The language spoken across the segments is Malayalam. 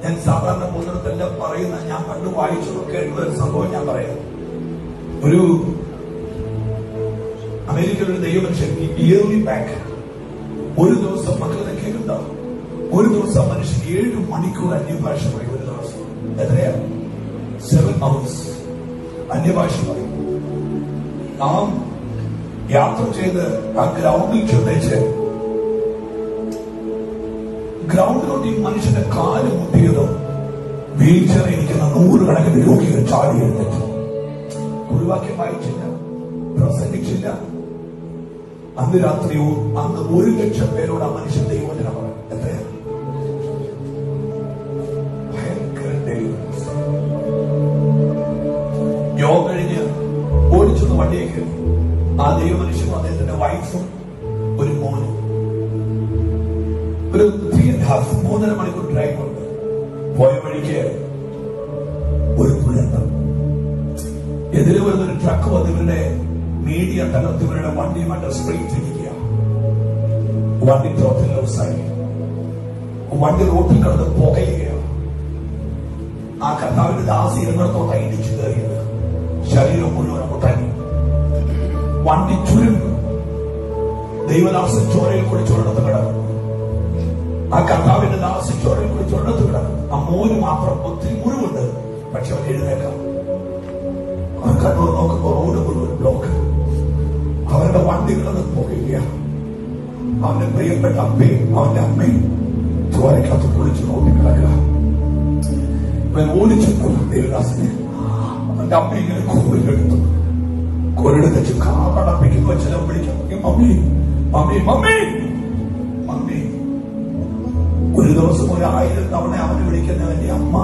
ഞാൻ സാധാരണ പോകുന്നിടത്തെല്ലാം പറയുന്ന, ഞാൻ പണ്ട് വായിച്ചതും കേട്ടുള്ള ഒരു സംഭവം ഞാൻ പറയാം. ഒരു അമേരിക്കയിൽ ഒരു ദൈവമനുഷ്യൻ ഇയർലി ബാക്ക് ഒരു ദിവസം മക്കളെ കേൾക്കുന്നുണ്ടാവും. ഒരു ദിവസം മനുഷ്യൻ 7 മണിക്കൂർ അന്യഭാഷ പറയും. ഒരു ദിവസം എത്രയാണ്? 7 hours അന്യഭാഷ പറയും. നാം യാത്ര ചെയ്ത് ആ ഗ്രൗണ്ടിൽ ചെന്നേച്ച് ഗ്രൗണ്ടിലോട്ട് ഈ മനുഷ്യന്റെ കാല് മുട്ടിയതും വീൽ ചെയറിൽ ഇരിക്കുന്ന 100 കണക്കിന് രോഗികൾ ചാടി എഴുന്നേറ്റു. ഒരു വാക്യം വായിച്ചില്ല, പ്രസംഗിച്ചില്ല. അന്ന് രാത്രി അന്ന് 1,00,000 പേരോട് ആ മനുഷ്യൻ ദൈവവചനം പറഞ്ഞു. എത്രയാണ്? ഭയങ്കര ദൈവം. യോഗ കഴിഞ്ഞ് ഓടിച്ചൊന്ന് വണ്ടിയെ കയറി. ആ ദൈവമനുഷ്യനും അദ്ദേഹത്തിന്റെ വൈഫും ഒരു മോനും ഒരു 3.5 മണിക്കൂർ ഡ്രൈവ് ഉണ്ട്. പോയ വഴിക്ക് ഒരു ദുരന്തം. എതിരെ വരുന്നൊരു ട്രക്ക് വന്ന് ഇവരുടെ മീഡിയ തകർത്ത് ഇവരുടെ വണ്ടിയുമായിട്ട് സ്ട്രെയിറ്റ് ഇരിക്കുക. വണ്ടി ടോട്ടൽ ലോസായി. വണ്ടി റോട്ടിൽ കിടന്ന് പുകയുകയാണ്. ആ കർത്താവിന്റെ ദാസി ഇരുന്നിടത്തോട്ട് ഇടിച്ചു കയറിയത്. ശരീരം മുഴുവൻ മുട്ടങ്ങി. വണ്ടി ചുരുങ്ങി. ദൈവദാസൻ ചോരയിൽ കൂടി ചുരുണ്ടത്ത് കിടന്നു. ആ കർത്താവിന്റെ ദാസൻ ചോരയിൽ കൂടി ചുരുണ്ടത്ത് കിടന്നു. ആ മോന് മാത്രം ഒത്തിരി മുറിവുണ്ട്. പക്ഷെ അവൻ എഴുന്നേക്കാം. അവൻ കണ്ണൂർ നോക്കുമ്പോൾ റോഡ് മുഴുവൻ ബ്ലോക്ക്. അവരുടെ വണ്ടികളത് പോകുക. അവന്റെ പ്രിയപ്പെട്ട അമ്മയും അവന്റെ അമ്മയും ചോരക്കകത്ത് കുളിച്ച് നോക്കി കിടക്കുക. ഇവൻ ഓടിച്ചു ദേവദാസനെ. അവന്റെ അമ്മ ഇങ്ങനെ കോരിലെടുത്തു. കോരിലെടുത്ത് വെച്ച് കാടപ്പിക്കുന്നു വെച്ചാൽ വിളിക്കാം, മമ്മി മമ്മി മമ്മി മമ്മി. ഒരു ദിവസം 1000 തവണ അവനെ വിളിക്കുന്നവന്റെ അമ്മ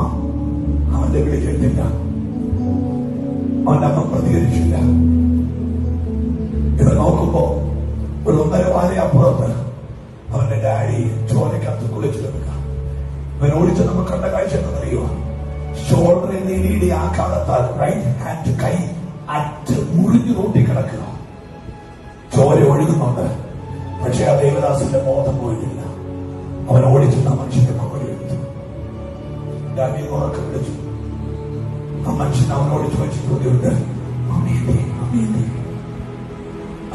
അവന്റെ വിളി കേട്ടില്ല. അവന്റെ അമ്മ പ്രതികരിച്ചില്ല. ഇത് നോക്കുമ്പോ ഒരു 1.5 വാര അപ്പുറത്ത് അവന്റെ ഡാഡി ചോരക്കകത്ത് കുളിച്ചു നിൽക്കുക. ഇവൻ ഓടിച്ച് നമ്മൾ കണ്ട കാഴ്ച എന്നറിയുക. ഷോൾഡറിൽ നീടിയുടെ ആഘാതത്താൽ റൈറ്റ് ഹാൻഡ് കൈ അറ്റ് മുറിഞ്ഞു റോട്ടി കിടക്കുക. ചോര ഒഴുകുന്നുണ്ട്. പക്ഷെ ആ ദേവദാസിന്റെ ബോധം പോയിട്ടില്ല. അവൻ ഓടിച്ചെന്ന മനുഷ്യന്റെ മകളെ എടുത്തു. ഡാഡി ഉറക്കം വിളിച്ചു. ആ മനുഷ്യൻ അവനോട് ചോദിച്ചു ചോദ്യമുണ്ട്, അമ്മേന്റെ അമ്മേന്റെ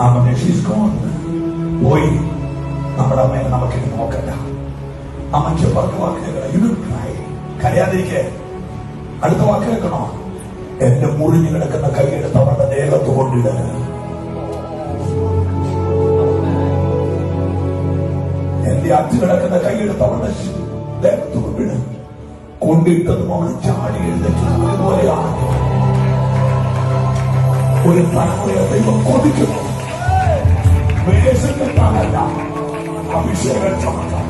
ആ മനുഷ്യൻ പോയി. നമ്മുടെ അമ്മയെ നമുക്കിനി നോക്കണ്ട. ആ മനുഷ്യൻ പറഞ്ഞ വാക്കുകൾ കരയാതിരിക്കെ. അടുത്ത വാക്ക് കേൾക്കണോ? എന്റെ മുറിഞ്ഞു കിടക്കുന്ന കൈയെടുത്ത് അവരുടെ ദേഹത്ത് കൊണ്ടിട. എന്റെ അച്ഛൻ കിടക്കുന്ന കൈയെടുത്ത് അവരുടെ ദേഹത്ത് കൊണ്ടിട. കൊണ്ടിട്ടതും അവൾ ചാടി എഴുന്നേറ്റ് പോലെയാണ്. ഒരു തലമുറയെ ദൈവം കൊതിക്കുന്നു. വേഷം കെട്ടാനല്ല, അഭിഷേകം ചുമക്കാം.